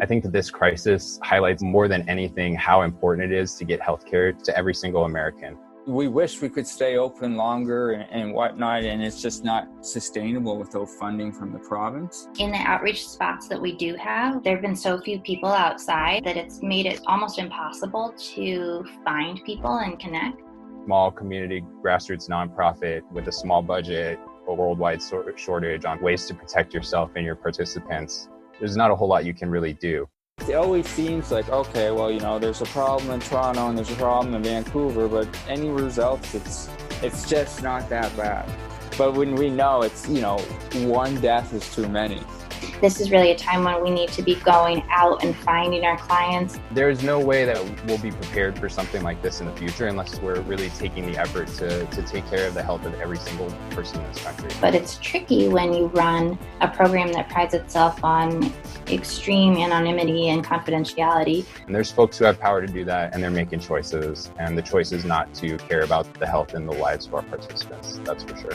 I think that this crisis highlights more than anything how important it is to get healthcare to every single American. We wish we could stay open longer and whatnot, and it's just not sustainable without funding from the province. In the outreach spots that we do have, there have been so few people outside that it's made it almost impossible to find people and connect. Small community grassroots nonprofit with a small budget, a worldwide shortage on ways to protect yourself and your participants. There's not a whole lot you can really do. It always seems like, okay, well, there's a problem in Toronto and there's a problem in Vancouver, but anywhere else, it's just not that bad. But when we know it's, one death is too many. This is really a time when we need to be going out and finding our clients. There is no way that we'll be prepared for something like this in the future unless we're really taking the effort to take care of the health of every single person in this country. But it's tricky when you run a program that prides itself on extreme anonymity and confidentiality. And there's folks who have power to do that, and they're making choices. And the choice is not to care about the health and the lives of our participants, that's for sure.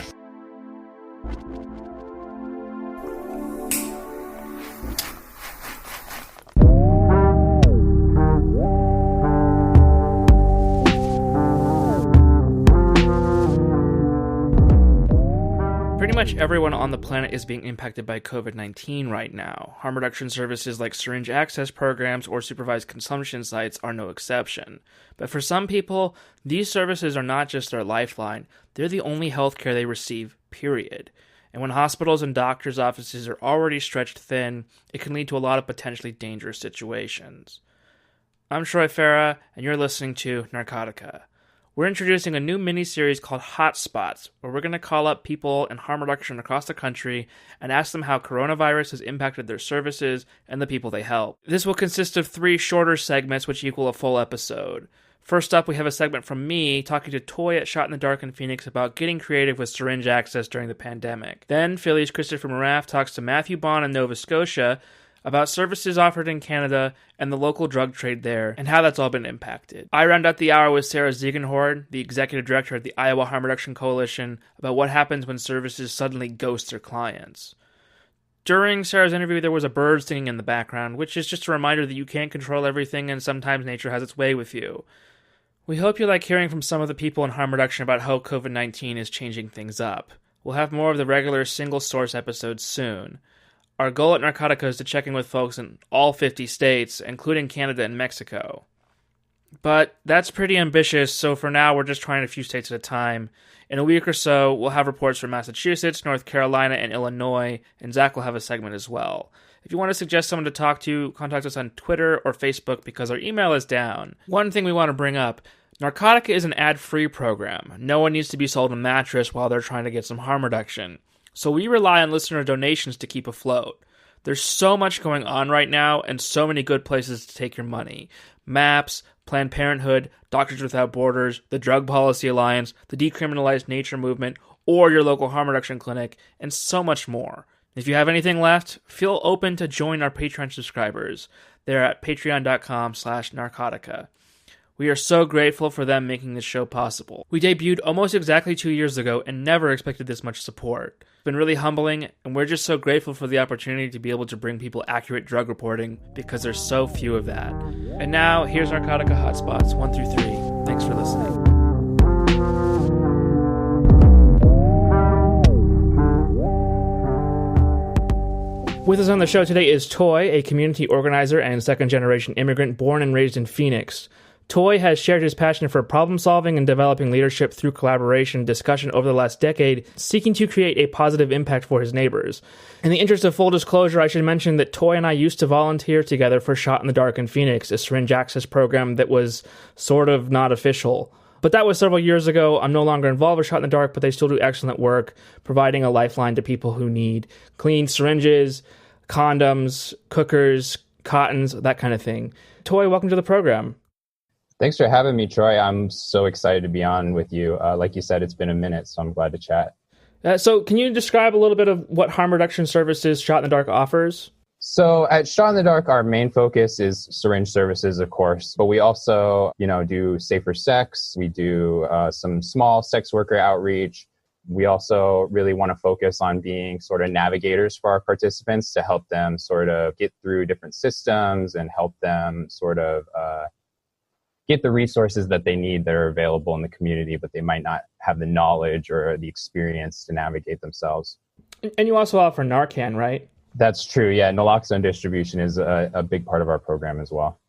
Pretty much everyone on the planet is being impacted by COVID-19 right now. Harm reduction services like syringe access programs or supervised consumption sites are no exception. But for some people, these services are not just their lifeline, they're the only healthcare they receive, period. And when hospitals and doctors' offices are already stretched thin, it can lead to a lot of potentially dangerous situations. I'm Troy Farah, and you're listening to Narcotica. We're introducing a new miniseries called Hotspots, where we're going to call up people in harm reduction across the country and ask them how coronavirus has impacted their services and the people they help. This will consist of 3 shorter segments which equal a full episode. First up, we have a segment from me talking to Thoi at Shot in the Dark in Phoenix about getting creative with syringe access during the pandemic. Then, Philly's Christopher Moraff talks to Matthew Bonn in Nova Scotia about services offered in Canada and the local drug trade there, and how that's all been impacted. I round out the hour with Sarah Ziegenhorn, the executive director at the Iowa Harm Reduction Coalition, about what happens when services suddenly ghost their clients. During Sarah's interview, there was a bird singing in the background, which is just a reminder that you can't control everything and sometimes nature has its way with you. We hope you like hearing from some of the people in harm reduction about how COVID-19 is changing things up. We'll have more of the regular single-source episodes soon. Our goal at Narcotica is to check in with folks in all 50 states, including Canada and Mexico. But that's pretty ambitious, so for now we're just trying a few states at a time. In a week or so, we'll have reports from Massachusetts, North Carolina, and Illinois, and Zach will have a segment as well. If you want to suggest someone to talk to, contact us on Twitter or Facebook because our email is down. One thing we want to bring up, Narcotica is an ad-free program. No one needs to be sold a mattress while they're trying to get some harm reduction. So we rely on listener donations to keep afloat. There's so much going on right now and so many good places to take your money. MAPS, Planned Parenthood, Doctors Without Borders, the Drug Policy Alliance, the Decriminalized Nature Movement, or your local harm reduction clinic, and so much more. If you have anything left, feel open to join our Patreon subscribers. They're at patreon.com/narcotica. We are so grateful for them making this show possible. We debuted almost exactly 2 years ago and never expected this much support. It's been really humbling, and we're just so grateful for the opportunity to be able to bring people accurate drug reporting because there's so few of that. And now, here's Narcotica Hotspots 1 through 3. Thanks for listening. With us on the show today is Thoi, a community organizer and second-generation immigrant born and raised in Phoenix. Thoi has shared his passion for problem-solving and developing leadership through collaboration and discussion over the last decade, seeking to create a positive impact for his neighbors. In the interest of full disclosure, I should mention that Thoi and I used to volunteer together for Shot in the Dark in Phoenix, a syringe access program that was sort of not official. But that was several years ago. I'm no longer involved with Shot in the Dark, but they still do excellent work, providing a lifeline to people who need clean syringes, condoms, cookers, cottons, that kind of thing. Thoi, welcome to the program. Thanks for having me, Troy. I'm so excited to be on with you. Like you said, it's been a minute, so I'm glad to chat. So can you describe a little bit of what harm reduction services Shot in the Dark offers? So at Shot in the Dark, our main focus is syringe services, of course, but we also, do safer sex. We do some small sex worker outreach. We also really want to focus on being sort of navigators for our participants to help them sort of get through different systems and help them sort of get the resources that they need that are available in the community, but they might not have the knowledge or the experience to navigate themselves. And you also offer Narcan, right? That's true. Yeah, naloxone distribution is a big part of our program as well.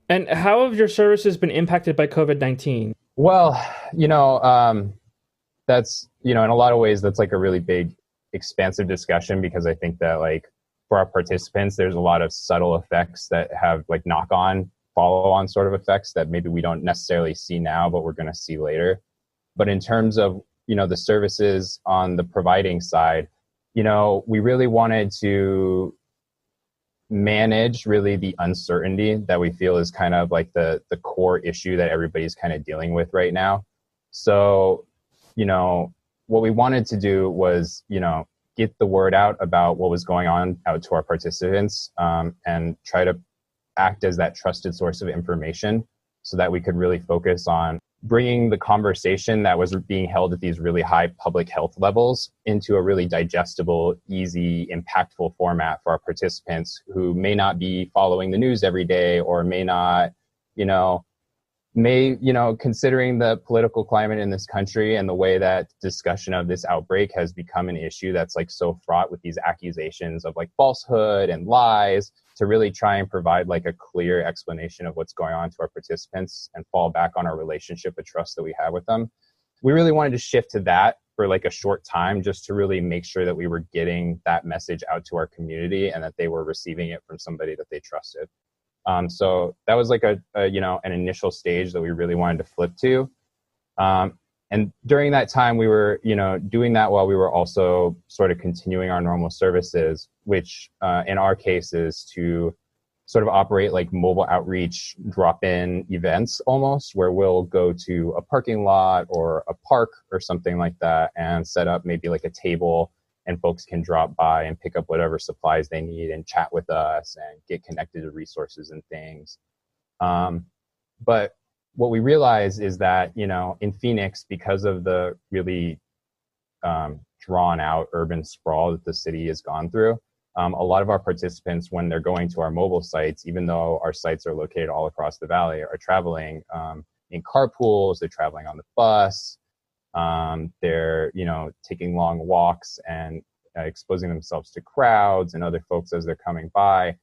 And how have your services been impacted by COVID-19? Well, that's, in a lot of ways, that's like a really big, expansive discussion, because I think that like for our participants, there's a lot of subtle effects that have like knock-on, follow-on sort of effects that maybe we don't necessarily see now, but we're going to see later. But in terms of, the services on the providing side, we really wanted to manage really the uncertainty that we feel is kind of like the core issue that everybody's kind of dealing with right now. So, what we wanted to do was, get the word out about what was going on out to our participants, and try to act as that trusted source of information so that we could really focus on bringing the conversation that was being held at these really high public health levels into a really digestible, easy, impactful format for our participants who may not be following the news every day, or may not, considering the political climate in this country and the way that discussion of this outbreak has become an issue that's like so fraught with these accusations of like falsehood and lies, to really try and provide like a clear explanation of what's going on to our participants and fall back on our relationship of trust that we have with them. We really wanted to shift to that for like a short time, just to really make sure that we were getting that message out to our community and that they were receiving it from somebody that they trusted. So that was like an initial stage that we really wanted to flip to. And during that time, we were, doing that while we were also sort of continuing our normal services, which in our case is to sort of operate like mobile outreach drop-in events almost, where we'll go to a parking lot or a park or something like that and set up maybe like a table, and folks can drop by and pick up whatever supplies they need and chat with us and get connected to resources and things. But what we realize is that, in Phoenix, because of the really drawn out urban sprawl that the city has gone through, a lot of our participants, when they're going to our mobile sites, even though our sites are located all across the valley, are traveling in carpools, they're traveling on the bus, they're, taking long walks and exposing themselves to crowds and other folks as they're coming by.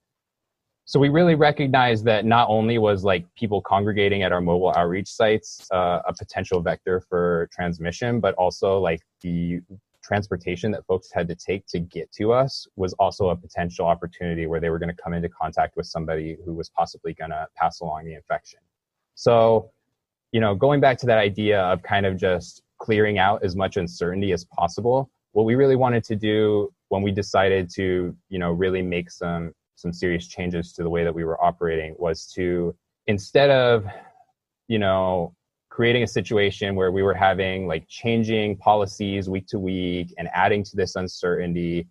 So we really recognized that not only was like people congregating at our mobile outreach sites a potential vector for transmission, but also like the transportation that folks had to take to get to us was also a potential opportunity where they were going to come into contact with somebody who was possibly going to pass along the infection. So, going back to that idea of kind of just clearing out as much uncertainty as possible, what we really wanted to do when we decided to, really make some serious changes to the way that we were operating was to, instead of, creating a situation where we were having like changing policies week to week and adding to this uncertainty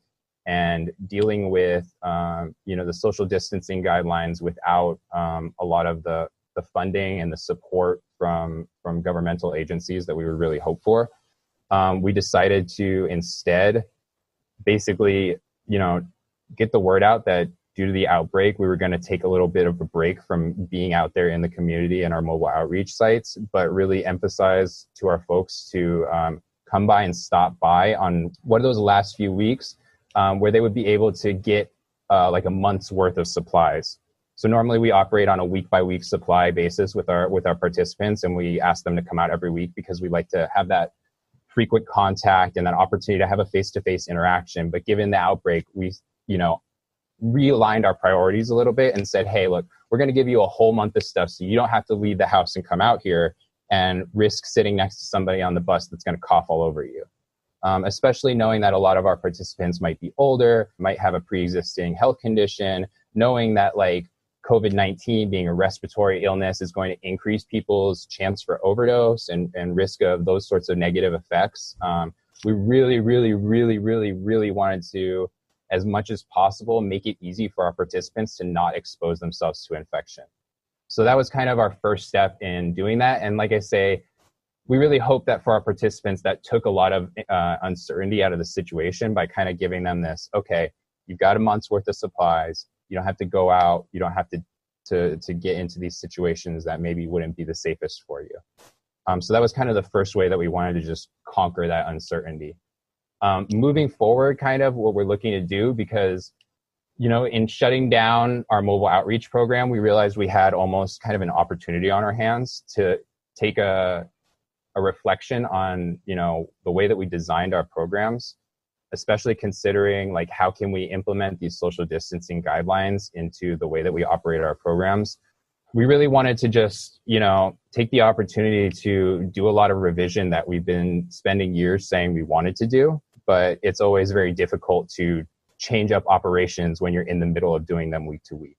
and dealing with, the social distancing guidelines without a lot of the funding and the support from governmental agencies that we would really hope for, we decided to instead basically, get the word out that due to the outbreak, we were going to take a little bit of a break from being out there in the community and our mobile outreach sites, but really emphasize to our folks to come by and stop by on one of those last few weeks where they would be able to get like a month's worth of supplies. So normally we operate on a week-by-week supply basis with our participants, and we ask them to come out every week because we like to have that frequent contact and that opportunity to have a face-to-face interaction. But given the outbreak, we, realigned our priorities a little bit and said, hey, look, we're going to give you a whole month of stuff so you don't have to leave the house and come out here and risk sitting next to somebody on the bus that's going to cough all over you. Especially knowing that a lot of our participants might be older, might have a pre-existing health condition, knowing that like COVID-19 being a respiratory illness is going to increase people's chance for overdose and risk of those sorts of negative effects. We really, really, really, really, really wanted to, as much as possible, make it easy for our participants to not expose themselves to infection. So that was kind of our first step in doing that. And like I say, we really hope that for our participants, that took a lot of uncertainty out of the situation by kind of giving them this, okay, you've got a month's worth of supplies. You don't have to go out. You don't have to get into these situations that maybe wouldn't be the safest for you. So that was kind of the first way that we wanted to just conquer that uncertainty. Moving forward, kind of what we're looking to do, because, you know, in shutting down our mobile outreach program, we realized we had almost kind of an opportunity on our hands to take a reflection on, you know, the way that we designed our programs, especially considering like how can we implement these social distancing guidelines into the way that we operate our programs. We really wanted to just, you know, take the opportunity to do a lot of revision that we've been spending years saying we wanted to do, but it's always very difficult to change up operations when you're in the middle of doing them week to week.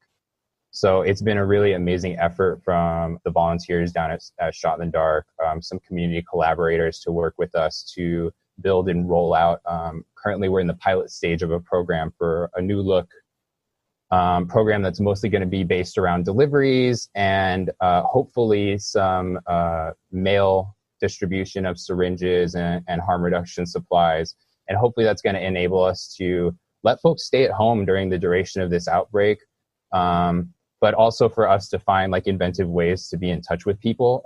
So it's been a really amazing effort from the volunteers down at Shot in the Dark, some community collaborators to work with us to build and roll out. Currently, we're in the pilot stage of a program for a new look program that's mostly going to be based around deliveries and hopefully some mail distribution of syringes and harm reduction supplies. And hopefully that's going to enable us to let folks stay at home during the duration of this outbreak, but also for us to find like inventive ways to be in touch with people,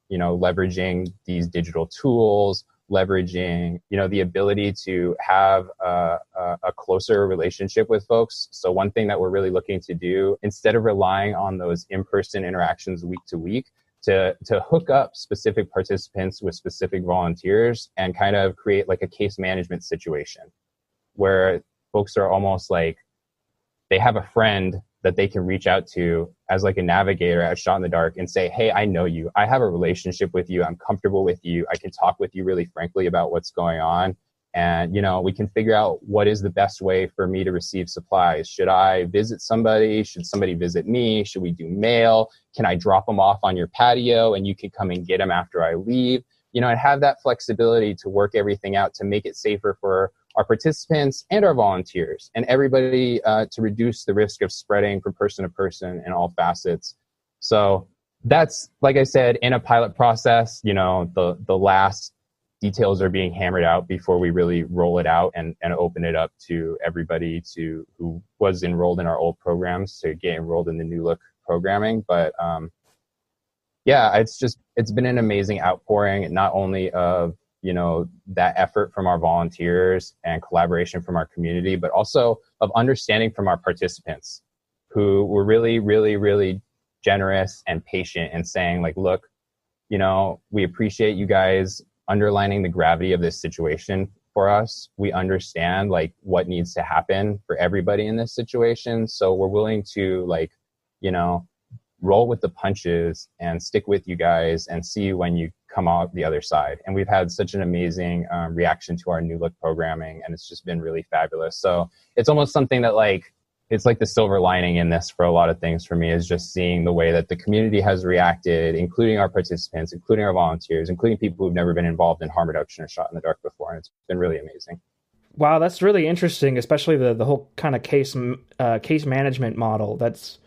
you know, leveraging these digital tools, leveraging, you know, the ability to have a closer relationship with folks. So one thing that we're really looking to do, instead of relying on those in-person interactions week to week, to hook up specific participants with specific volunteers and kind of create like a case management situation where folks are almost like they have a friend that they can reach out to as like a navigator at Shot in the Dark and say, hey, I know you. I have a relationship with you. I'm comfortable with you. I can talk with you really frankly about what's going on. And, you know, we can figure out what is the best way for me to receive supplies. Should I visit somebody? Should somebody visit me? Should we do mail? Can I drop them off on your patio and you can come and get them after I leave? You know, and have that flexibility to work everything out to make it safer for our participants and our volunteers and everybody to reduce the risk of spreading from person to person in all facets. So that's, like I said, in a pilot process, you know, the last details are being hammered out before we really roll it out and open it up to everybody who was enrolled in our old programs to get enrolled in the new look programming. But yeah, it's been an amazing outpouring, not only of, you know, that effort from our volunteers and collaboration from our community, but also of understanding from our participants who were really, really, really generous and patient and saying like, look, you know, we appreciate you guys underlining the gravity of this situation for us. We understand like what needs to happen for everybody in this situation. So we're willing to like, you know, roll with the punches and stick with you guys and see you when you come out the other side. And we've had such an amazing reaction to our new look programming, and it's just been really fabulous. So it's almost something that like, it's like the silver lining in this for a lot of things for me is just seeing the way that the community has reacted, including our participants, including our volunteers, including people who've never been involved in harm reduction or Shot in the Dark before. And it's been really amazing. Wow, that's really interesting, especially the whole kind of case management model. It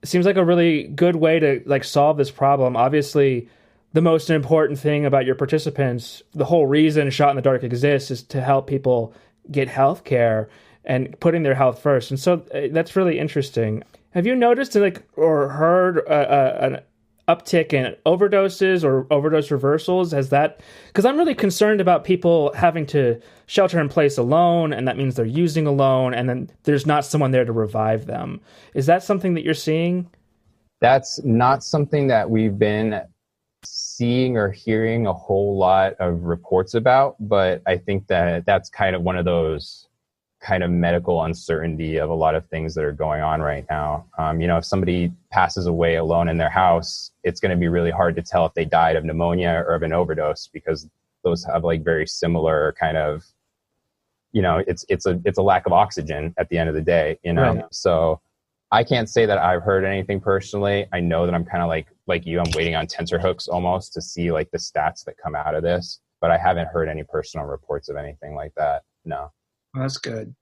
seems like a really good way to like solve this problem. Obviously, the most important thing about your participants, the whole reason Shot in the Dark exists is to help people get health care and putting their health first. And so that's really interesting. Have you noticed or heard an uptick in overdoses or overdose reversals? Because I'm really concerned about people having to shelter in place alone, and that means they're using alone, and then there's not someone there to revive them. Is that something that you're seeing? That's not something that we've been seeing or hearing a whole lot of reports about, but I think that that's kind of one of those kind of medical uncertainty of a lot of things that are going on right now. You know, if somebody passes away alone in their house, it's going to be really hard to tell if they died of pneumonia or of an overdose, because those have like very similar kind of, you know, it's a lack of oxygen at the end of the day, you know? Right. So I can't say that I've heard anything personally. I know that I'm kind of like you, I'm waiting on tenterhooks almost to see like the stats that come out of this, but I haven't heard any personal reports of anything like that. No. Well, that's good.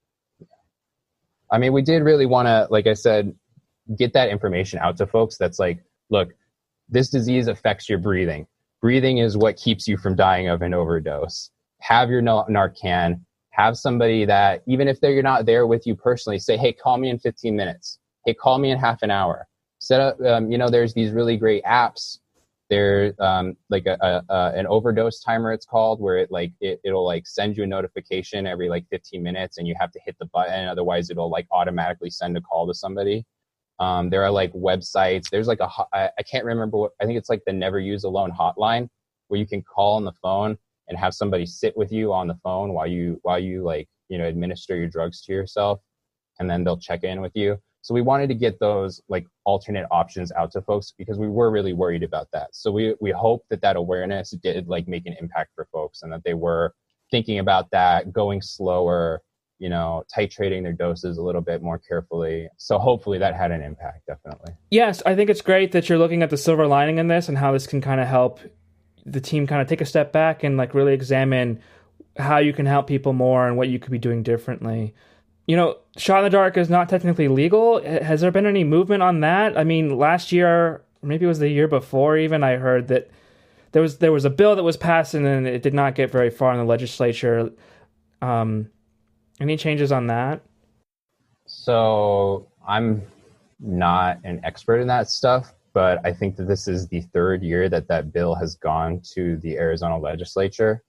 I mean, we did really want to, like I said, get that information out to folks. That's like, look, this disease affects your breathing. breathing is what keeps you from dying of an overdose. Have your Narcan. Have somebody that, even if you're not there with you personally, say, hey, call me in 15 minutes. Hey, call me in half an hour. Set up, there's these really great apps. There's like an overdose timer, it's called, where it'll like send you a notification every like 15 minutes and you have to hit the button. Otherwise, it'll like automatically send a call to somebody. There are like websites. There's like I can't remember I think it's like the Never Use Alone hotline, where you can call on the phone and have somebody sit with you on the phone while you administer your drugs to yourself, and then they'll check in with you. So we wanted to get those like alternate options out to folks because we were really worried about that. So we hope that awareness did like make an impact for folks, and that they were thinking about that, going slower, titrating their doses a little bit more carefully. So hopefully that had an impact, definitely. Yes, I think it's great that you're looking at the silver lining in this and how this can kind of help the team kind of take a step back and like really examine how you can help people more and what you could be doing differently. Shot in the dark is not technically legal. Has there been any movement on that? I mean, last year, maybe it was the year before even, I heard that there was a bill that was passed and then it did not get very far in the legislature. Any changes on that? So I'm not an expert in that stuff, but I think that this is the third year that bill has gone to the Arizona legislature.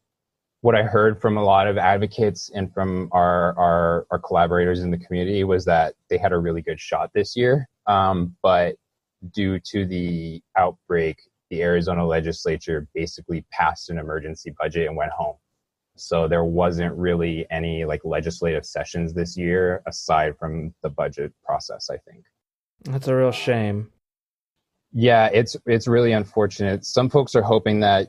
What I heard from a lot of advocates and from our collaborators in the community was that they had a really good shot this year. But due to the outbreak, the Arizona legislature basically passed an emergency budget and went home. So there wasn't really any like legislative sessions this year aside from the budget process, I think. That's a real shame. Yeah, it's really unfortunate. Some folks are hoping that,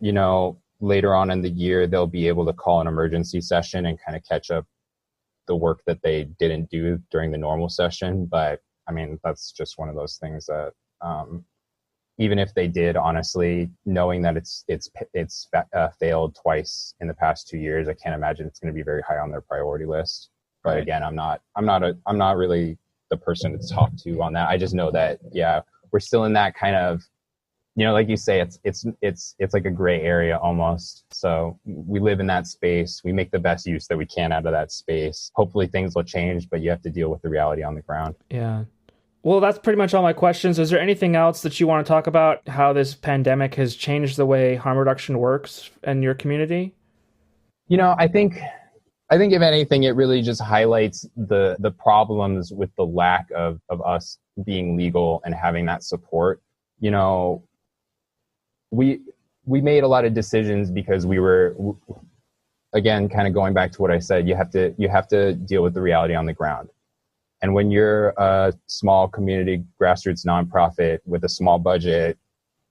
later on in the year, they'll be able to call an emergency session and kind of catch up the work that they didn't do during the normal session. But I mean, that's just one of those things that even if they did, honestly, knowing that it's failed twice in the past 2 years, I can't imagine it's going to be very high on their priority list. But right. Again, I'm not really the person to talk to on that. I just know that, yeah, we're still in that kind of, like you say, it's like a gray area almost. So we live in that space. We make the best use that we can out of that space. Hopefully things will change, but you have to deal with the reality on the ground. Yeah. Well, that's pretty much all my questions. Is there anything else that you want to talk about, how this pandemic has changed the way harm reduction works in your community? I think if anything, it really just highlights the problems with the lack of us being legal and having that support. We made a lot of decisions because we were, again, kind of going back to what I said, you have to deal with the reality on the ground. And when you're a small community grassroots nonprofit with a small budget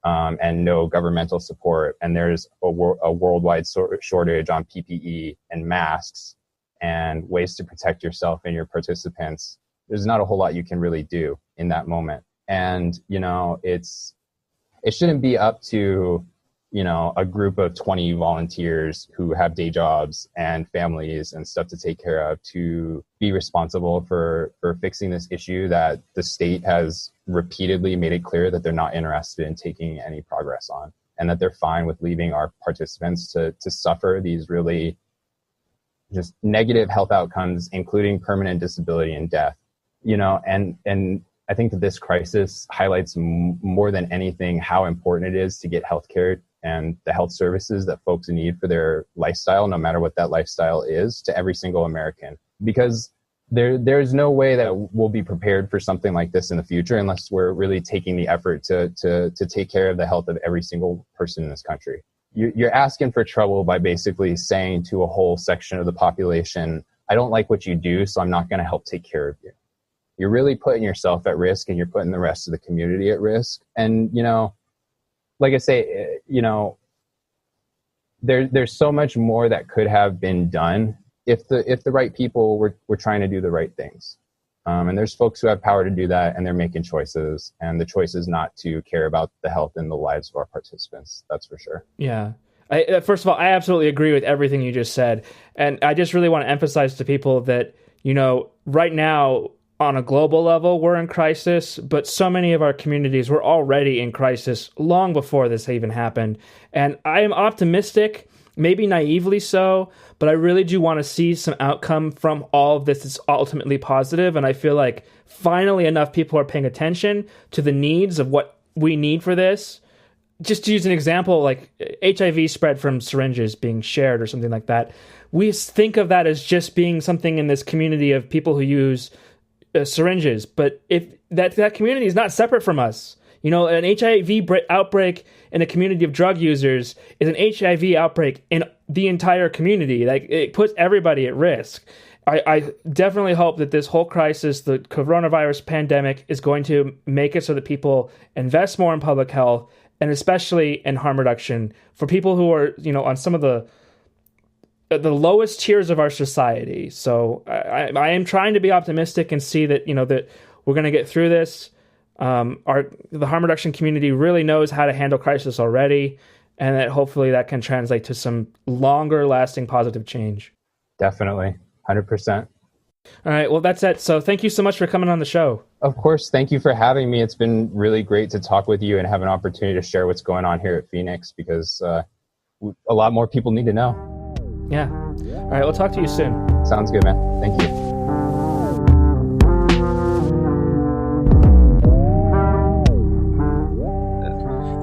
and no governmental support, and there's a worldwide shortage on PPE and masks and ways to protect yourself and your participants, there's not a whole lot you can really do in that moment. And, it shouldn't be up to, a group of 20 volunteers who have day jobs and families and stuff to take care of to be responsible for fixing this issue that the state has repeatedly made it clear that they're not interested in taking any progress on, and that they're fine with leaving our participants to suffer these really just negative health outcomes, including permanent disability and death. And I think that this crisis highlights more than anything how important it is to get healthcare and the health services that folks need for their lifestyle, no matter what that lifestyle is, to every single American. Because there's no way that we'll be prepared for something like this in the future unless we're really taking the effort to take care of the health of every single person in this country. You're asking for trouble by basically saying to a whole section of the population, I don't like what you do, so I'm not going to help take care of you. You're really putting yourself at risk, and you're putting the rest of the community at risk. And, like I say, there's so much more that could have been done if the right people were trying to do the right things. And there's folks who have power to do that, and they're making choices. And the choice is not to care about the health and the lives of our participants. That's for sure. Yeah. First of all, I absolutely agree with everything you just said. And I just really want to emphasize to people that, right now, on a global level, we're in crisis, but so many of our communities were already in crisis long before this even happened. And I am optimistic, maybe naively so, but I really do want to see some outcome from all of this that's ultimately positive. And I feel like finally enough people are paying attention to the needs of what we need for this. Just to use an example, like HIV spread from syringes being shared or something like that. We think of that as just being something in this community of people who use syringes, but if that community is not separate from us. You know, an HIV outbreak in a community of drug users is an HIV outbreak in the entire community. Like, it puts everybody at risk. I definitely hope that this whole crisis, the coronavirus pandemic, is going to make it so that people invest more in public health, and especially in harm reduction for people who are, you know, on some of the lowest tiers of our society. So I am trying to be optimistic and see that, you know, that we're going to get through this. The harm reduction community really knows how to handle crisis already, and that hopefully that can translate to some longer lasting positive change. Definitely. 100%. All right. Well, that's it. So thank you so much for coming on the show. Of course. Thank you for having me. It's been really great to talk with you and have an opportunity to share what's going on here at Phoenix, because a lot more people need to know. Yeah. All right. We'll talk to you soon. Sounds good, man. Thank you.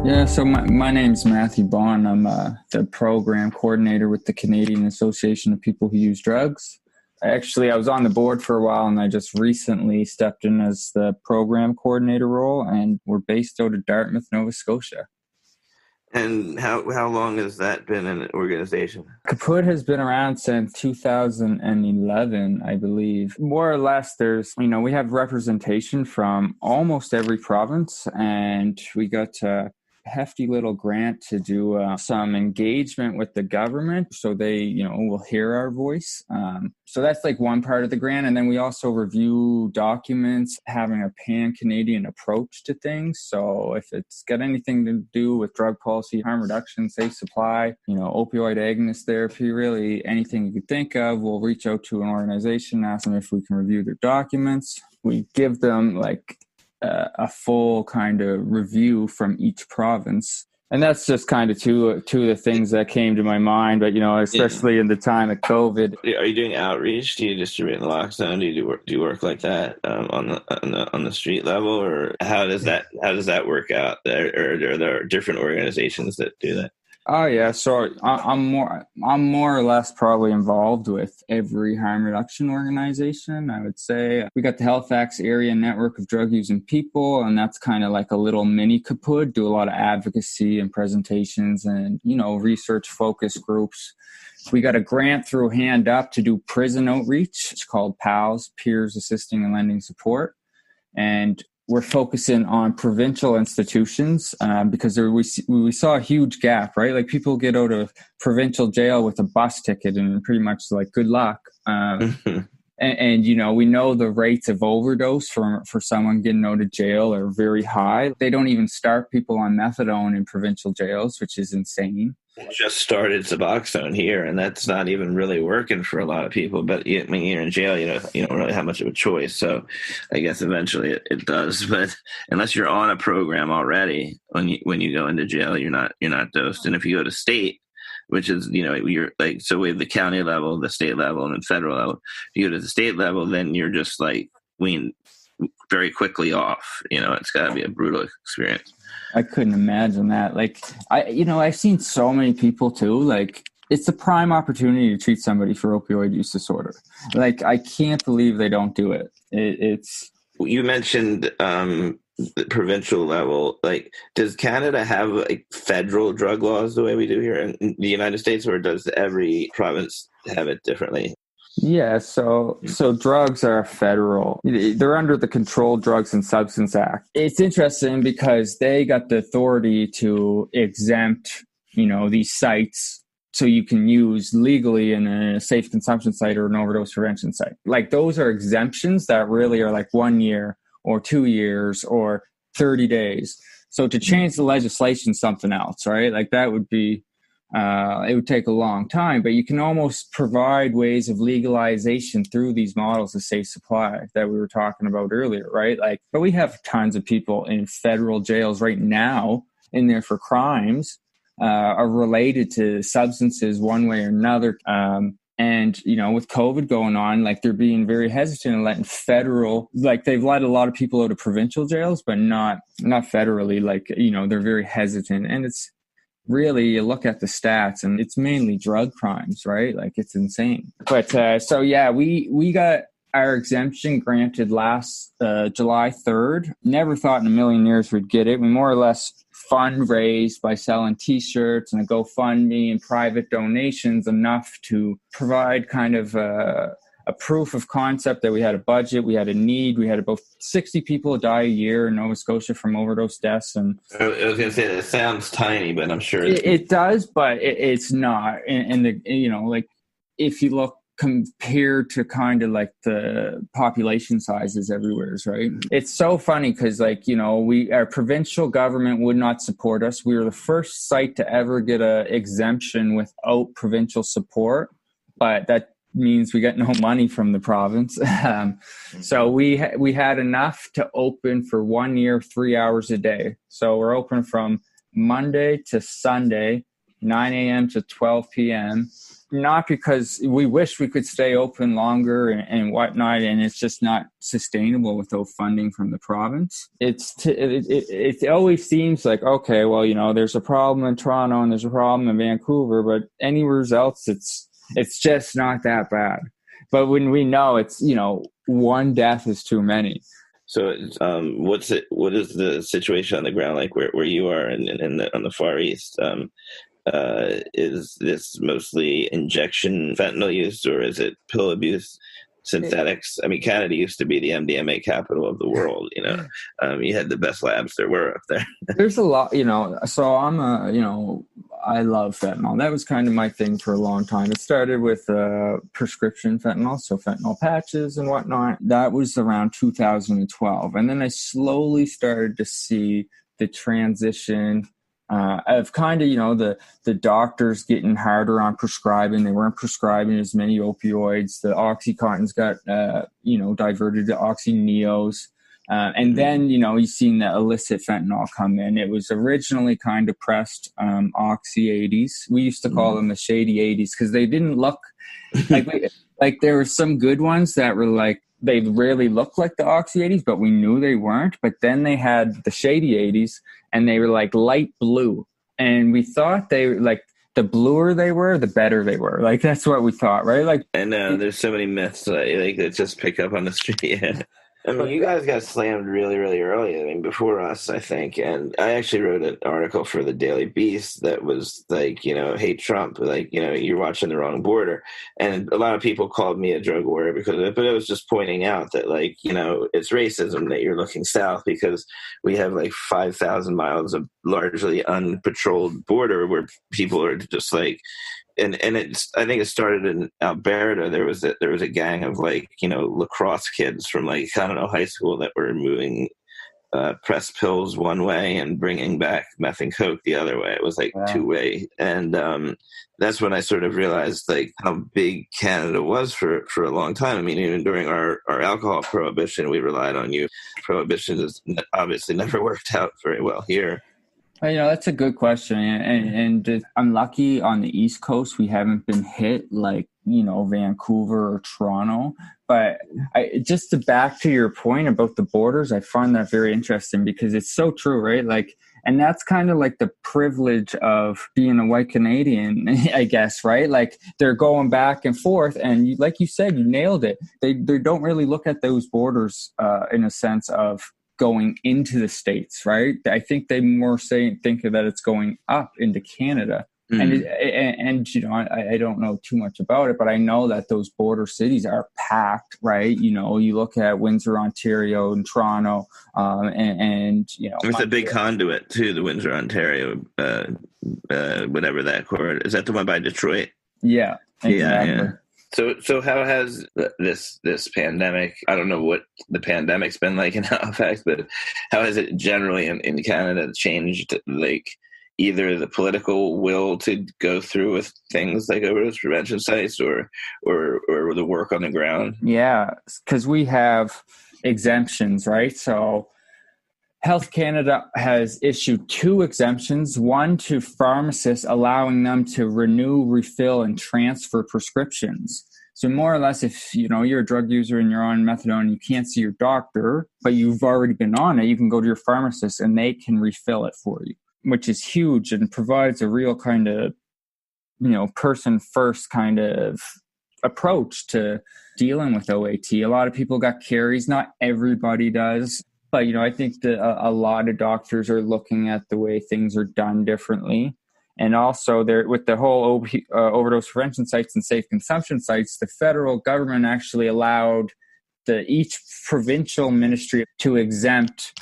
Yeah, so my name's Matthew Bonn. I'm the program coordinator with the Canadian Association of People Who Use Drugs. Actually, I was on the board for a while, and I just recently stepped in as the program coordinator role, and we're based out of Dartmouth, Nova Scotia. And how long has that been an organization? Kaput has been around since 2011, I believe. More or less, we have representation from almost every province, and we got hefty little grant to do some engagement with the government, so they will hear our voice. So that's like one part of the grant, and then we also review documents, having a pan-Canadian approach to things. So if it's got anything to do with drug policy, harm reduction, safe supply, opioid agonist therapy, really anything you could think of, we'll reach out to an organization, ask them if we can review their documents. We give them a full kind of review from each province. And that's just kind of two of the things that came to my mind. But, especially in the time of COVID. Are you doing outreach? Do you distribute in the lockdown? Do you work like that on the street level? Or how does that work out? Or are there different organizations that do that? Oh yeah, so I'm more or less probably involved with every harm reduction organization. I would say we got the Halifax Area Network of Drug Using People, and that's kind of like a little mini Kaput. Do a lot of advocacy and presentations, and research focus groups. We got a grant through Hand Up to do prison outreach. It's called PALS, Peers Assisting and Lending Support, and we're focusing on provincial institutions because we saw a huge gap, right? Like, people get out of provincial jail with a bus ticket and pretty much good luck. And we know the rates of overdose for someone getting out of jail are very high. They don't even start people on methadone in provincial jails, which is insane. Just started Suboxone here, and that's not even really working for a lot of people. But when you're in jail, you don't really have much of a choice. So I guess eventually it does. But unless you're on a program already, when you go into jail, you're not dosed. And if you go to state, which is you're so we have the county level, the state level, and then federal level. If you go to the state level, then you're just weaned very quickly off. It's got to be a brutal experience. I couldn't imagine that. I've seen so many people too. It's a prime opportunity to treat somebody for opioid use disorder. I can't believe they don't do it. It's. You mentioned the provincial level. Does Canada have federal drug laws the way we do here in the United States, or does every province have it differently? Yeah, so drugs are federal. They're under the Controlled Drugs and Substance Act. It's interesting because they got the authority to exempt, these sites so you can use legally in a safe consumption site or an overdose prevention site. Those are exemptions that really are 1 year or 2 years or 30 days. So to change the legislation, something else, right? That would be It would take a long time, but you can almost provide ways of legalization through these models of safe supply that we were talking about earlier, right? But we have tons of people in federal jails right now in there for crimes are related to substances one way or another. And, with COVID going on, they're being very hesitant in letting federal, they've let a lot of people out of provincial jails, but not federally, they're very hesitant. And it's really, you look at the stats and it's mainly drug crimes, right? It's insane. But we got our exemption granted last July 3rd. Never thought in a million years we'd get it. We more or less fundraised by selling t-shirts and a GoFundMe and private donations enough to provide kind of a proof of concept that we had a budget, we had a need, we had about 60 people die a year in Nova Scotia from overdose deaths. And I was going to say, that sounds tiny, but I'm sure it does, but it's not. And if you look compared to kind of the population sizes everywhere, right? It's so funny because our provincial government would not support us. We were the first site to ever get a exemption without provincial support, but that means we got no money from the province. So we had enough to open for 1 year, 3 hours a day. So we're open from Monday to Sunday, 9 a.m. to 12 p.m., not because we wish we could stay open longer and whatnot, and it's just not sustainable without funding from the province. It always seems like, okay, well, there's a problem in Toronto and there's a problem in Vancouver, but anywhere else, it's just not that bad. But when we know it's, one death is too many. So, what is the situation on the ground like where you are on the Far East? Is this mostly injection fentanyl use, or is it pill abuse, synthetics? I mean, Canada used to be the MDMA capital of the world. You had the best labs there were up there. There's a lot, so I love fentanyl. That was kind of my thing for a long time. It started with prescription fentanyl, so fentanyl patches and whatnot. That was around 2012. And then I slowly started to see the transition of kind of, the doctors getting harder on prescribing. They weren't prescribing as many opioids. The Oxycontins got, diverted to Oxy-Neos. And then, you've seen the illicit fentanyl come in. It was originally kind of pressed Oxy 80s. We used to call them the shady 80s because they didn't look like there were some good ones that were they really looked like the Oxy 80s, but we knew they weren't. But then they had the shady 80s, and they were light blue. And we thought they were the bluer they were, the better they were. That's what we thought, right? And there's so many myths that just pick up on the street. Yeah. I mean, you guys got slammed really, really early. I mean, before us, I think. And I actually wrote an article for the Daily Beast that was hate Trump, you're watching the wrong border. And a lot of people called me a drug warrior because of it, but it was just pointing out that, it's racism that you're looking south because we have 5,000 miles of largely unpatrolled border where people are just and I think it started in Alberta. There was a gang of lacrosse kids from high school that were moving pressed pills one way and bringing back meth and coke the other way. It was two-way, and that's when I sort of realized how big Canada was for a long time. I mean, even during our alcohol prohibition, we relied on you. Prohibition has obviously never worked out very well here. That's a good question. And I'm lucky on the East Coast, we haven't been hit Vancouver or Toronto. But just to back to your point about the borders, I find that very interesting because it's so true, right? And that's kind of the privilege of being a white Canadian, I guess, right? They're going back and forth. And like you said, you nailed it. They don't really look at those borders in a sense of going into the States, right? I think they more think that it's going up into Canada. Mm-hmm. I don't know too much about it, but I know that those border cities are packed, right? You look at Windsor, Ontario, and Toronto, it's a big conduit too. The Windsor, Ontario, whatever that corridor is. That the one by Detroit? Yeah, exactly. Yeah. So how has this pandemic, I don't know what the pandemic's been like in Halifax, but how has it generally in Canada changed, either the political will to go through with things like overdose prevention sites or the work on the ground? Yeah, because we have exemptions, right? So Health Canada has issued 2 exemptions, one to pharmacists allowing them to renew, refill, and transfer prescriptions. So more or less, if you're a drug user and you're on methadone, you can't see your doctor, but you've already been on it, you can go to your pharmacist and they can refill it for you, which is huge and provides a real kind of, person first kind of approach to dealing with OAT. A lot of people got carries, not everybody does. But, I think that a lot of doctors are looking at the way things are done differently. And also, with the whole overdose prevention sites and safe consumption sites, the federal government actually allowed each provincial ministry to exempt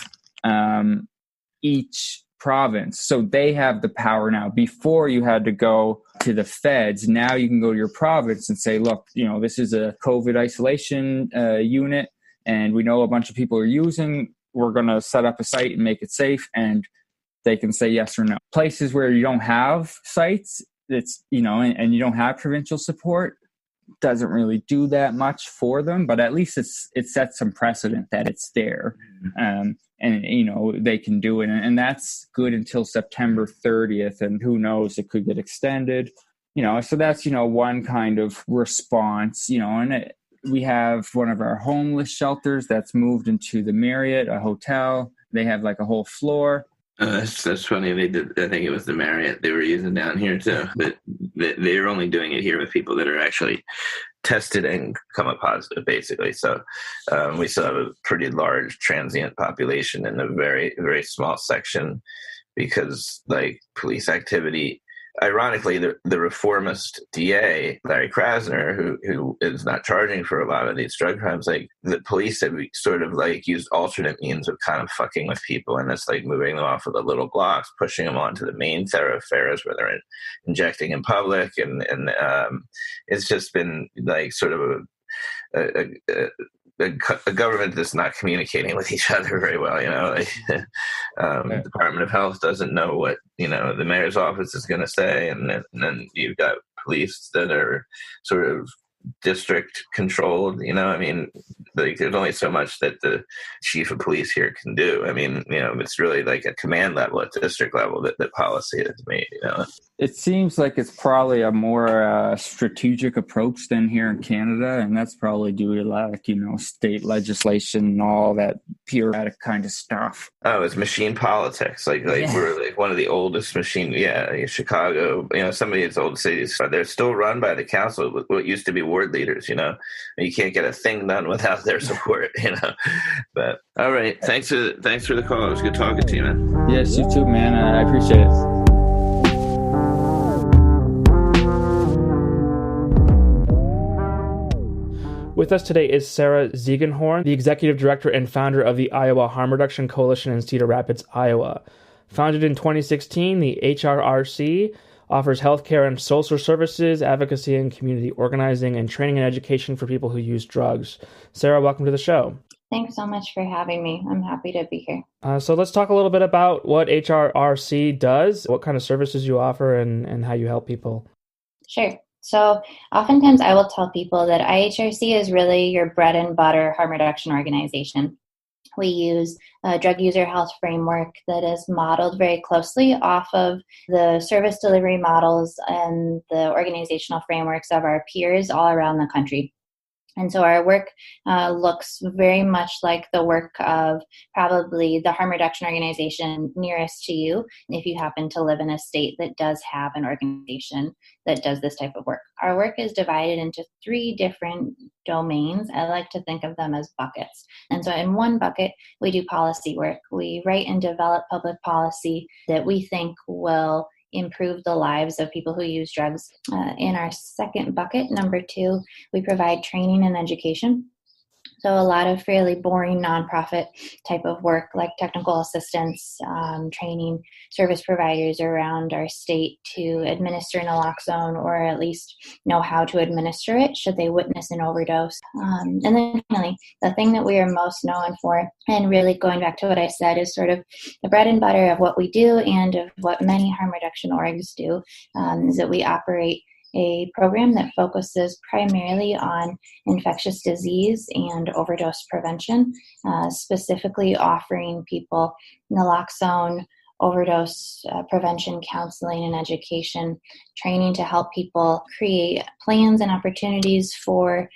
each province. So they have the power now. Before, you had to go to the feds. Now you can go to your province and say, look, this is a COVID isolation unit, and we know a bunch of people are using. We're going to set up a site and make it safe, and they can say yes or no. Places where you don't have sites, it's, and you don't have provincial support, doesn't really do that much for them, but at least it sets some precedent that it's there. And they can do it. And that's good until September 30th. And who knows, it could get extended, so that's, one kind of response, and we have one of our homeless shelters that's moved into the Marriott, a hotel. They have like a whole floor. That's funny. They did. I think it was the Marriott they were using down here too. But they're only doing it here with people that are actually tested and come up positive, basically. So we still have a pretty large transient population in a very, very small section because, like, police activity. Ironically, the reformist DA, Larry Krasner, who is not charging for a lot of these drug crimes, like the police have sort of like used alternate means of kind of fucking with people, and it's like moving them off of the little blocks, pushing them onto the main thoroughfares where they're injecting in public, and it's just been like sort of a government that's not communicating with each other very well, The Department of Health doesn't know what, the mayor's office is going to say. And then you've got police that are sort of district controlled, like there's only so much that the chief of police here can do. It's really like a command level at district level that policy is made, It seems like it's probably a more strategic approach than here in Canada, and that's probably due to like, state legislation and all that bureaucratic kind of stuff. Oh, it's machine politics. We're like one of the oldest machine. Yeah, Chicago. Some of these old cities, they're still run by the council. What used to be ward leaders. You can't get a thing done without their support. But all right, thanks for the call. It was good talking to you, man. Yes, you too, man. I appreciate it. With us today is Sarah Ziegenhorn, the Executive Director and founder of the Iowa Harm Reduction Coalition in Cedar Rapids, Iowa. Founded in 2016, the HRRC offers healthcare and social services, advocacy and community organizing, and training and education for people who use drugs. Sarah, welcome to the show. Thanks so much for having me. I'm happy to be here. So let's talk a little bit about what HRRC does, what kind of services you offer, and how you help people. Sure. So oftentimes I will tell people that IHRC is really your bread and butter harm reduction organization. We use a drug user health framework that is modeled very closely off of the service delivery models and the organizational frameworks of our peers all around the country. And so our work looks very much like the work of probably the harm reduction organization nearest to you, if you happen to live in a state that does have an organization that does this type of work. Our work is divided into 3 different domains. I like to think of them as buckets. And so in one bucket, we do policy work. We write and develop public policy that we think will improve the lives of people who use drugs. In our second bucket, number 2, we provide training and education. So a lot of fairly boring nonprofit type of work, like technical assistance, training service providers around our state to administer naloxone, or at least know how to administer it should they witness an overdose. And then finally, the thing that we are most known for, and really going back to what I said, is sort of the bread and butter of what we do and of what many harm reduction orgs do, is that we operate a program that focuses primarily on infectious disease and overdose prevention, specifically offering people naloxone, overdose prevention counseling and education training to help people create plans and opportunities for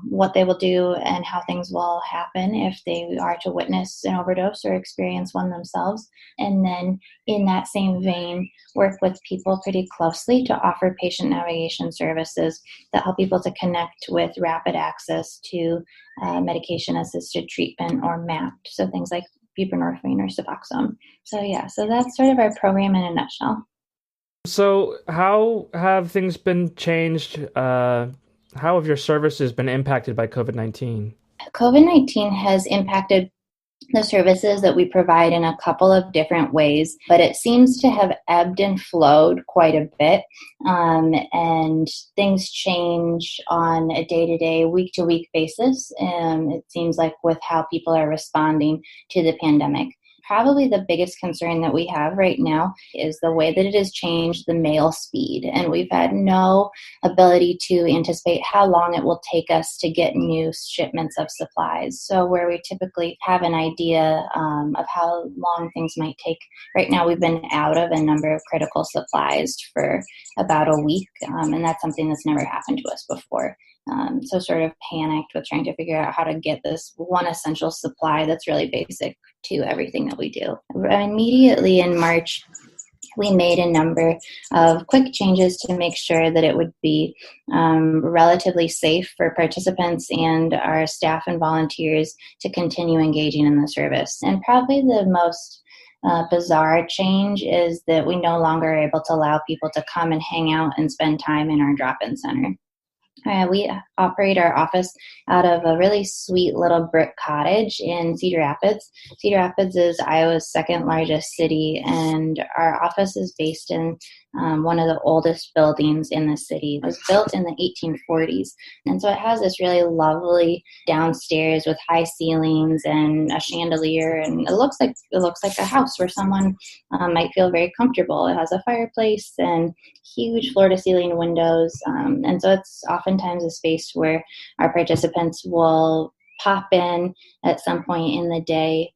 what they will do and how things will happen if they are to witness an overdose or experience one themselves. And then in that same vein, work with people pretty closely to offer patient navigation services that help people to connect with rapid access to medication-assisted treatment, or MAPT, so things like buprenorphine or Suboxone. So that's sort of our program in a nutshell. So how have things been changed? How have your services been impacted by COVID-19? COVID-19 has impacted the services that we provide in a couple of different ways, but it seems to have ebbed and flowed quite a bit, and things change on a day-to-day, week-to-week basis. It seems like with how people are responding to the pandemic. Probably the biggest concern that we have right now is the way that it has changed the mail speed. And we've had no ability to anticipate how long it will take us to get new shipments of supplies. So where we typically have an idea of how long things might take, right now we've been out of a number of critical supplies for about a week. And that's something that's never happened to us before. So sort of panicked with trying to figure out how to get this one essential supply that's really basic to everything that we do. Immediately in March, we made a number of quick changes to make sure that it would be relatively safe for participants and our staff and volunteers to continue engaging in the service. And probably the most bizarre change is that we no longer are able to allow people to come and hang out and spend time in our drop-in center. We operate our office out of a really sweet little brick cottage in Cedar Rapids. Cedar Rapids is Iowa's second largest city, and our office is based in one of the oldest buildings in the city. It was built in the 1840s, and so it has this really lovely downstairs with high ceilings and a chandelier, and it looks like a house where someone might feel very comfortable. It has a fireplace and huge floor-to-ceiling windows, and so it's oftentimes a space where our participants will pop in at some point in the day,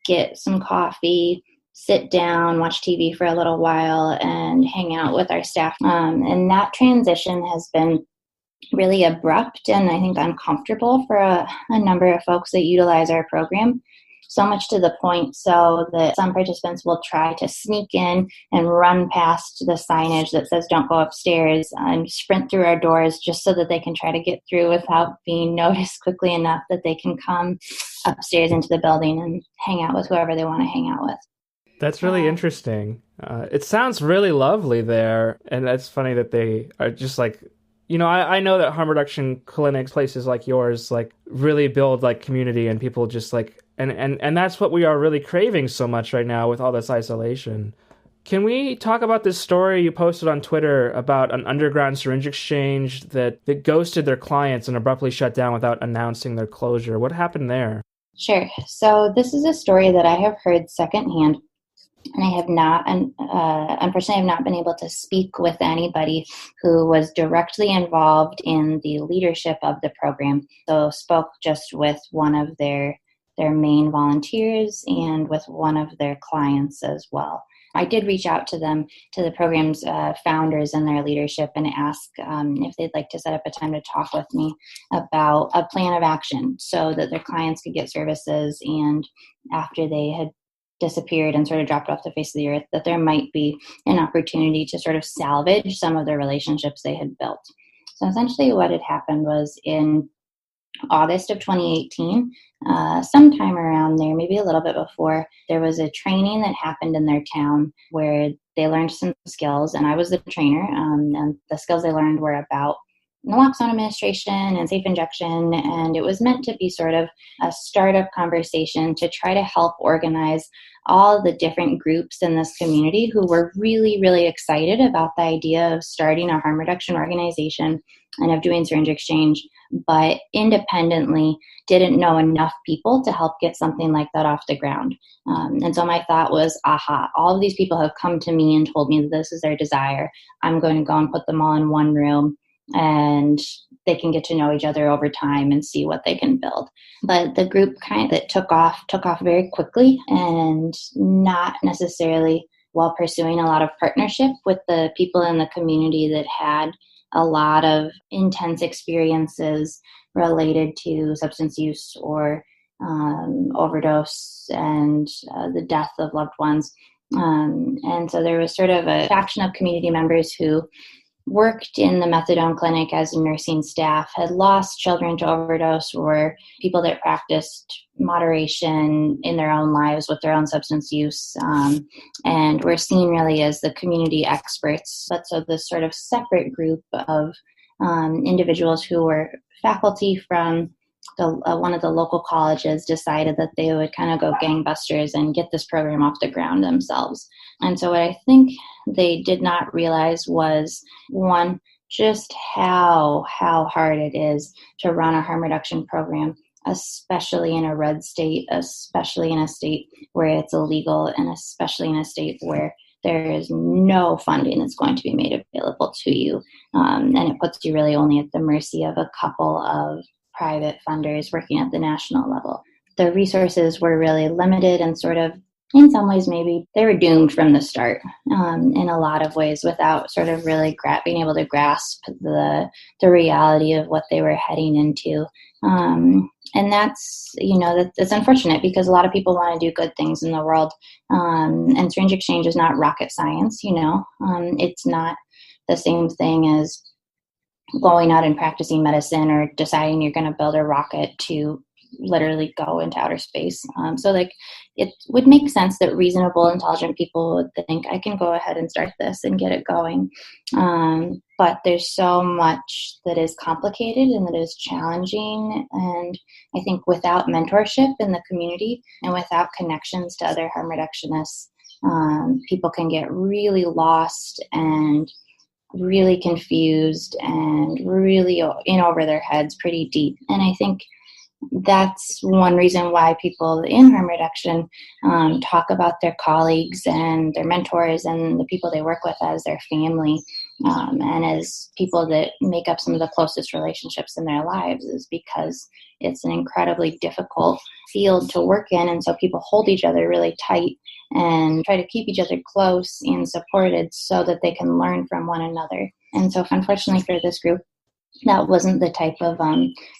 get some coffee, sit down, watch TV for a little while, and hang out with our staff. And that transition has been really abrupt and I think uncomfortable for a number of folks that utilize our program. So much to the point so that some participants will try to sneak in and run past the signage that says don't go upstairs and sprint through our doors just so that they can try to get through without being noticed quickly enough that they can come upstairs into the building and hang out with whoever they want to hang out with. That's really interesting. It sounds really lovely there, and it's funny that they are just like, I know that harm reduction clinics, places like yours, like really build like community and people just like, and that's what we are really craving so much right now with all this isolation. Can we talk about this story you posted on Twitter about an underground syringe exchange that ghosted their clients and abruptly shut down without announcing their closure? What happened there? Sure. So this is a story that I have heard secondhand. And I have not, unfortunately, I have not been able to speak with anybody who was directly involved in the leadership of the program. So spoke just with one of their main volunteers and with one of their clients as well. I did reach out to them, to the program's founders and their leadership, and ask if they'd like to set up a time to talk with me about a plan of action so that their clients could get services, and after they had disappeared and sort of dropped off the face of the earth, that there might be an opportunity to sort of salvage some of the relationships they had built. So essentially what had happened was in August of 2018, sometime around there, maybe a little bit before, there was a training that happened in their town where they learned some skills, and I was the trainer, and the skills they learned were about naloxone administration and safe injection. And it was meant to be sort of a startup conversation to try to help organize all the different groups in this community who were really, really excited about the idea of starting a harm reduction organization and of doing syringe exchange, but independently didn't know enough people to help get something like that off the ground. And so my thought was, aha, all of these people have come to me and told me that this is their desire. I'm going to go and put them all in one room, and they can get to know each other over time and see what they can build. But the group that took off very quickly, and not necessarily while pursuing a lot of partnership with the people in the community that had a lot of intense experiences related to substance use or overdose and the death of loved ones. And so there was sort of a faction of community members who worked in the methadone clinic as nursing staff, had lost children to overdose, or people that practiced moderation in their own lives with their own substance use, and were seen really as the community experts. But so this sort of separate group of individuals who were faculty from one of the local colleges decided that they would kind of go gangbusters and get this program off the ground themselves. And so what I think they did not realize was, one, just how hard it is to run a harm reduction program, especially in a red state, especially in a state where it's illegal, and especially in a state where there is no funding that's going to be made available to you. And it puts you really only at the mercy of a couple of private funders working at the national level. The resources were really limited, and sort of, in some ways, maybe they were doomed from the start in a lot of ways, without sort of really being able to grasp the reality of what they were heading into. And that's, that's unfortunate, because a lot of people want to do good things in the world. And syringe exchange is not rocket science, it's not the same thing as going out and practicing medicine or deciding you're going to build a rocket to literally go into outer space. So it would make sense that reasonable, intelligent people would think, I can go ahead and start this and get it going. But there's so much that is complicated and that is challenging. And I think without mentorship in the community and without connections to other harm reductionists, people can get really lost and really confused and really in over their heads pretty deep. And I think that's one reason why people in harm reduction talk about their colleagues and their mentors and the people they work with as their family, and as people that make up some of the closest relationships in their lives, is because it's an incredibly difficult field to work in. And so people hold each other really tight and try to keep each other close and supported so that they can learn from one another. And so unfortunately for this group, that wasn't the type of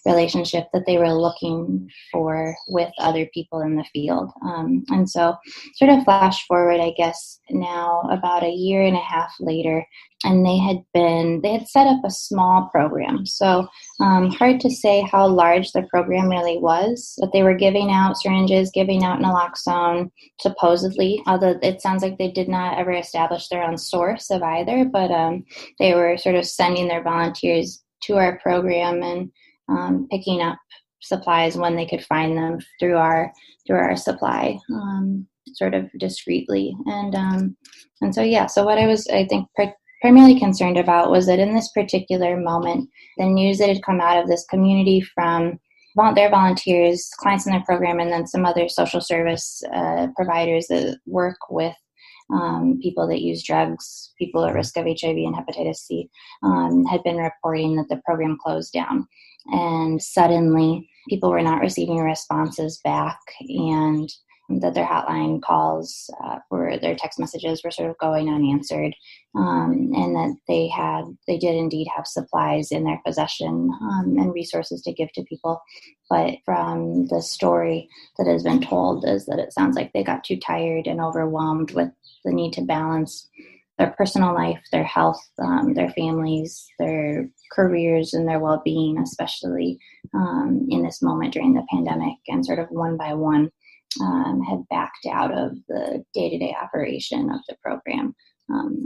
relationship that they were looking for with other people in the field. And so sort of flash forward, I guess, now about a year and a half later, and they had set up a small program. So hard to say how large the program really was, but they were giving out syringes, giving out naloxone, supposedly, although it sounds like they did not ever establish their own source of either, but they were sort of sending their volunteers to our program and picking up supplies when they could find them through our supply, sort of discreetly. And so what I was, I think, primarily concerned about was that in this particular moment, the news that had come out of this community from their volunteers, clients in their program, and then some other social service providers that work with people that use drugs, people at risk of HIV and hepatitis C, had been reporting that the program closed down. And suddenly, people were not receiving responses back, and that their hotline calls or their text messages were sort of going unanswered, and that they did indeed have supplies in their possession and resources to give to people. But from the story that has been told is that it sounds like they got too tired and overwhelmed with the need to balance their personal life, their health, their families, their careers, and their well-being, especially in this moment during the pandemic, and sort of one by one had backed out of the day-to-day operation of the program.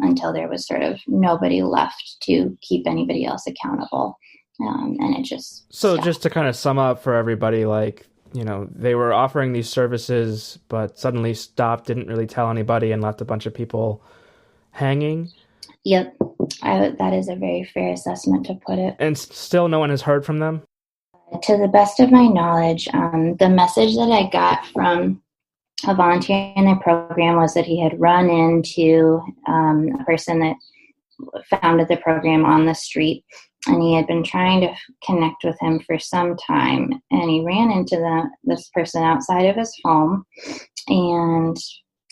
until there was sort of nobody left to keep anybody else accountable. And it just So stopped. just to kind of sum up for everybody, like, they were offering these services, but suddenly stopped, didn't really tell anybody, and left a bunch of people hanging. Yep, that is a very fair assessment to put it. And still no one has heard from them? To the best of my knowledge, the message that I got from a volunteer in the program was that he had run into a person that founded the program on the street, and he had been trying to connect with him for some time, and he ran into this person outside of his home, and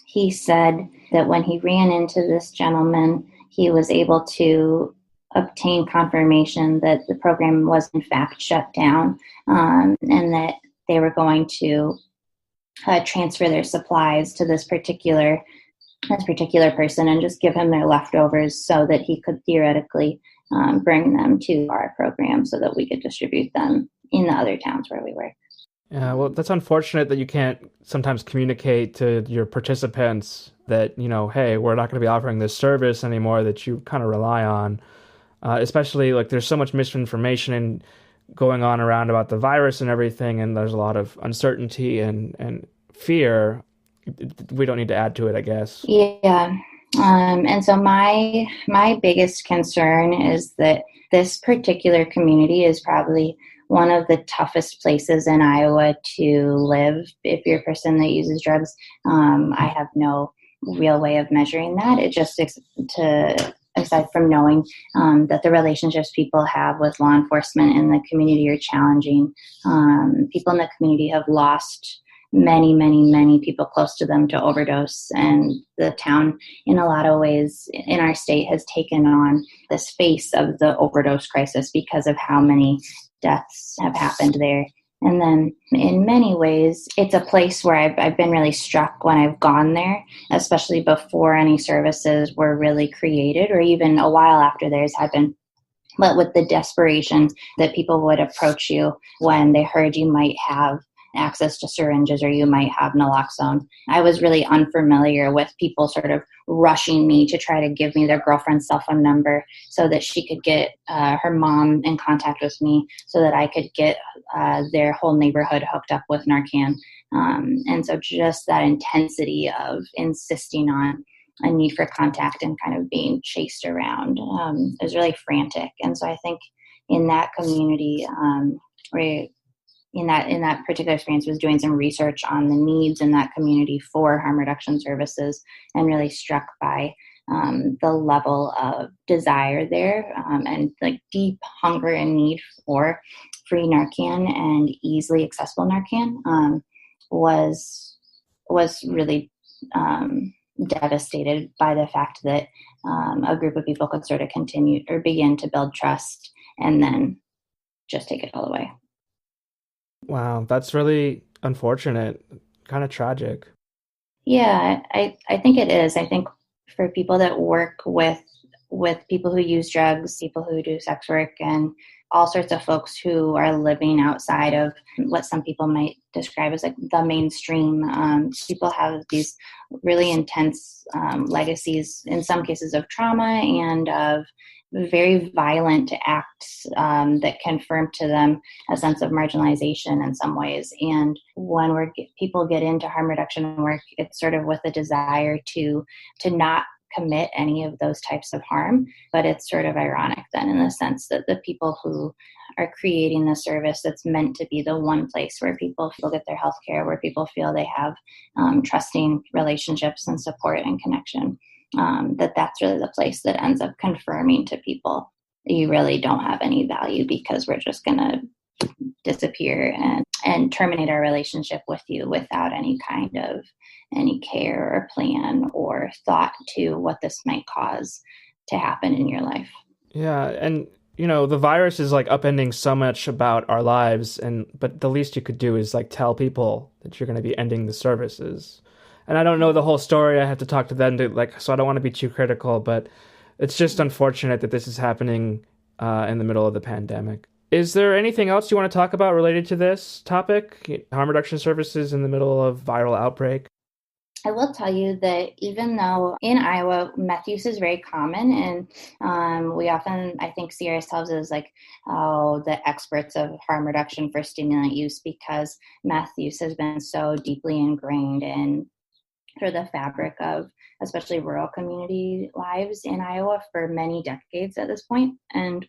he said that when he ran into this gentleman, he was able to obtain confirmation that the program was in fact shut down, and that they were going to transfer their supplies to this particular person and just give him their leftovers so that he could theoretically bring them to our program so that we could distribute them in the other towns where we work. Yeah, well, that's unfortunate that you can't sometimes communicate to your participants that, hey, we're not going to be offering this service anymore that you kind of rely on. Especially, like, there's so much misinformation going on around about the virus and everything, and there's a lot of uncertainty and fear. We don't need to add to it, I guess. Yeah. And so my biggest concern is that this particular community is probably one of the toughest places in Iowa to live if you're a person that uses drugs. I have no real way of measuring that. It just aside from knowing that the relationships people have with law enforcement in the community are challenging. People in the community have lost many, many, many people close to them to overdose, and the town, in a lot of ways, in our state, has taken on this face of the overdose crisis because of how many deaths have happened there. And then in many ways, it's a place where I've been really struck when I've gone there, especially before any services were really created, or even a while after theirs had been. But with the desperation that people would approach you when they heard you might have access to syringes or you might have naloxone. I was really unfamiliar with people sort of rushing me to try to give me their girlfriend's cell phone number so that she could get her mom in contact with me so that I could get their whole neighborhood hooked up with Narcan. And so just that intensity of insisting on a need for contact and kind of being chased around is really frantic. And so I think in that community, in that particular experience, was doing some research on the needs in that community for harm reduction services, and really struck by the level of desire there and like deep hunger and need for free Narcan and easily accessible Narcan was really devastated by the fact that a group of people could sort of continue or begin to build trust and then just take it all away. Wow, that's really unfortunate, kind of tragic. Yeah, I think it is. I think for people that work with people who use drugs, people who do sex work, and all sorts of folks who are living outside of what some people might describe as like the mainstream, people have these really intense legacies, in some cases of trauma and of very violent acts that confirm to them a sense of marginalization in some ways. And when people get into harm reduction work, it's sort of with a desire to not commit any of those types of harm. But it's sort of ironic then, in the sense that the people who are creating the service that's meant to be the one place where people get their health care, where people feel they have trusting relationships and support and connection, that's really the place that ends up confirming to people that you really don't have any value, because we're just going to disappear and terminate our relationship with you without any kind of any care or plan or thought to what this might cause to happen in your life. Yeah, and the virus is like upending so much about our lives, but the least you could do is like tell people that you're going to be ending the services. And I don't know the whole story. I have to talk to them so I don't want to be too critical, but it's just unfortunate that this is happening in the middle of the pandemic. Is there anything else you want to talk about related to this topic? Harm reduction services in the middle of viral outbreak? I will tell you that even though in Iowa, meth use is very common, and we often, I think, see ourselves as like, the experts of harm reduction for stimulant use, because meth use has been so deeply ingrained in the fabric of especially rural community lives in Iowa for many decades at this point. And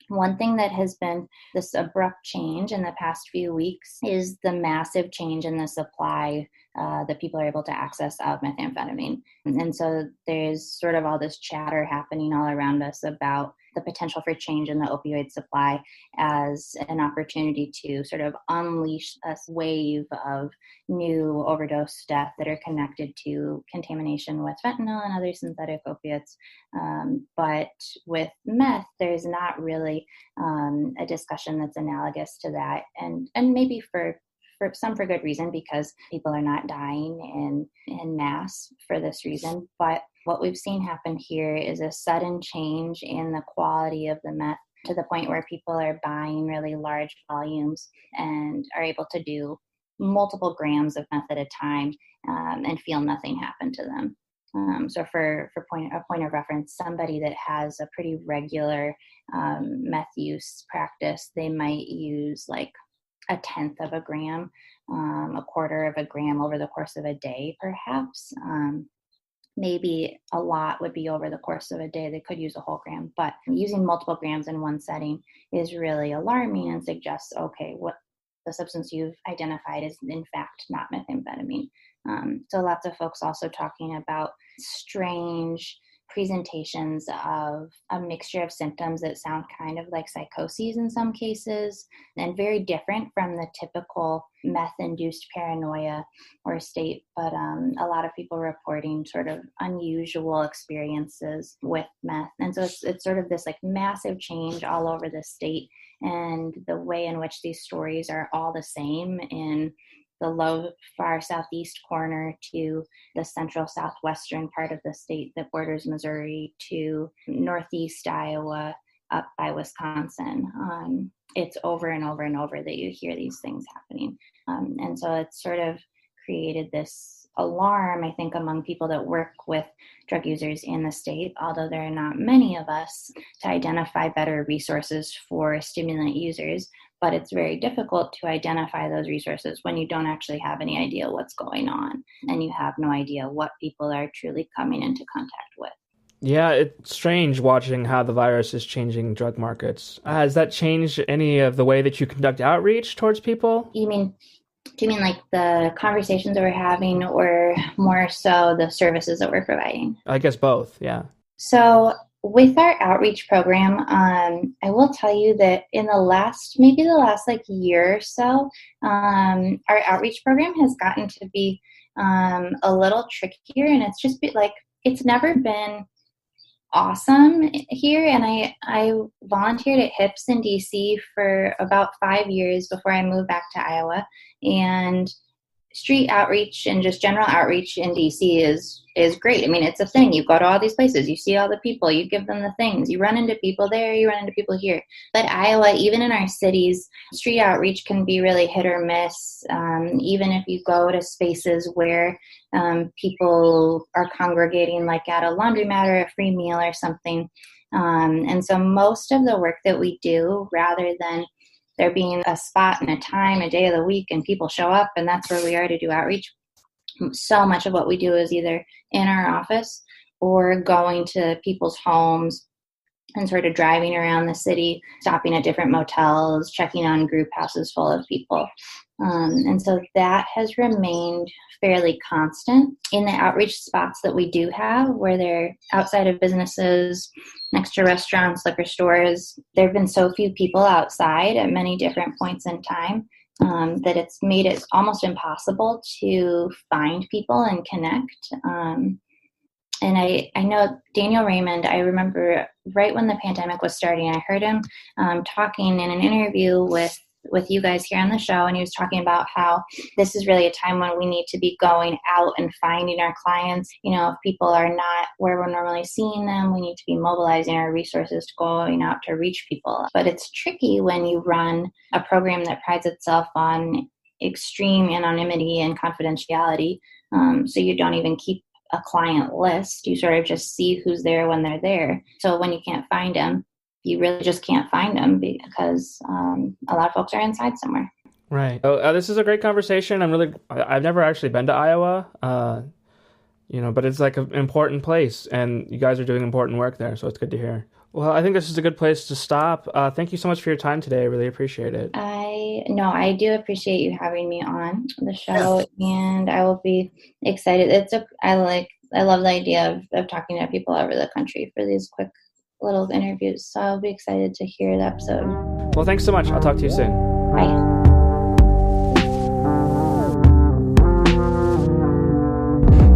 one thing that has been this abrupt change in the past few weeks is the massive change in the supply that people are able to access of methamphetamine. And so there's sort of all this chatter happening all around us about the potential for change in the opioid supply as an opportunity to sort of unleash a wave of new overdose death that are connected to contamination with fentanyl and other synthetic opiates. But with meth, there's not really a discussion that's analogous to that. And maybe for some for good reason, because people are not dying in mass for this reason. But what we've seen happen here is a sudden change in the quality of the meth to the point where people are buying really large volumes and are able to do multiple grams of meth at a time and feel nothing happen to them. So for a point of reference, somebody that has a pretty regular meth use practice, they might use like a tenth of a gram, a quarter of a gram over the course of a day, perhaps. Maybe a lot would be over the course of a day. They could use a whole gram, but using multiple grams in one setting is really alarming and suggests, okay, what the substance you've identified is in fact not methamphetamine. So lots of folks also talking about strange presentations of a mixture of symptoms that sound kind of like psychoses in some cases, and very different from the typical meth-induced paranoia or state, but a lot of people reporting sort of unusual experiences with meth. And so it's sort of this like massive change all over the state, and the way in which these stories are all the same in the low, far southeast corner to the central southwestern part of the state that borders Missouri to northeast Iowa up by Wisconsin. It's over and over and over that you hear these things happening. And so it's sort of created this alarm, I think, among people that work with drug users in the state, although there are not many of us, to identify better resources for stimulant users. But it's very difficult to identify those resources when you don't actually have any idea what's going on, and you have no idea what people are truly coming into contact with. Yeah, it's strange watching how the virus is changing drug markets. Has that changed any of the way that you conduct outreach towards people? Do you mean like the conversations that we're having, or more so the services that we're providing? I guess both, yeah. So with our outreach program, I will tell you that in the last like year or so, our outreach program has gotten to be a little trickier, and it's just it's never been awesome here. And I volunteered at HIPS in DC for about 5 years before I moved back to Iowa, and street outreach and just general outreach in DC is great. I mean, it's a thing. You go to all these places, you see all the people, you give them the things, you run into people there, you run into people here. But Iowa, even in our cities, street outreach can be really hit or miss. Even if you go to spaces where people are congregating, like at a laundromat or a free meal or something. And so most of the work that we do, rather than there being a spot and a time, a day of the week, and people show up and that's where we are to do outreach, so much of what we do is either in our office or going to people's homes and sort of driving around the city, stopping at different motels, checking on group houses full of people. And so that has remained fairly constant. In the outreach spots that we do have, where they're outside of businesses, next to restaurants, liquor stores, there have been so few people outside at many different points in time that it's made it almost impossible to find people and connect. And I know Daniel Raymond, I remember right when the pandemic was starting, I heard him talking in an interview with you guys here on the show, and he was talking about how this is really a time when we need to be going out and finding our clients. You know, if people are not where we're normally seeing them, we need to be mobilizing our resources to going out to reach people. But it's tricky when you run a program that prides itself on extreme anonymity and confidentiality. So you don't even keep a client list. You sort of just see who's there when they're there. So when you can't find them, you really just can't find them because a lot of folks are inside somewhere. Right. Oh, this is a great conversation. I've never actually been to Iowa, but it's like an important place, and you guys are doing important work there, so it's good to hear. Well, I think this is a good place to stop. Thank you so much for your time today. I really appreciate it. I do appreciate you having me on the show, and I will be excited. I love the idea of talking to people all over the country for these quick little interviews, so I'll be excited to hear the episode. Well, thanks so much. I'll talk to you soon. Bye.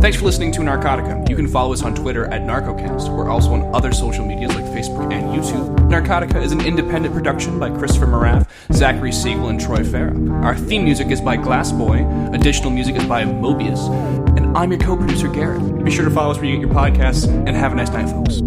Thanks for listening to Narcotica. You can follow us on Twitter at NarcoCast. We're also on other social medias like Facebook and YouTube. Narcotica is an independent production by Christopher Moraff, Zachary Siegel, and Troy Farah. Our theme music is by Glass Boy. Additional music is by Mobius. And I'm your co-producer, Garrett. Be sure to follow us where you get your podcasts, and have a nice night, folks.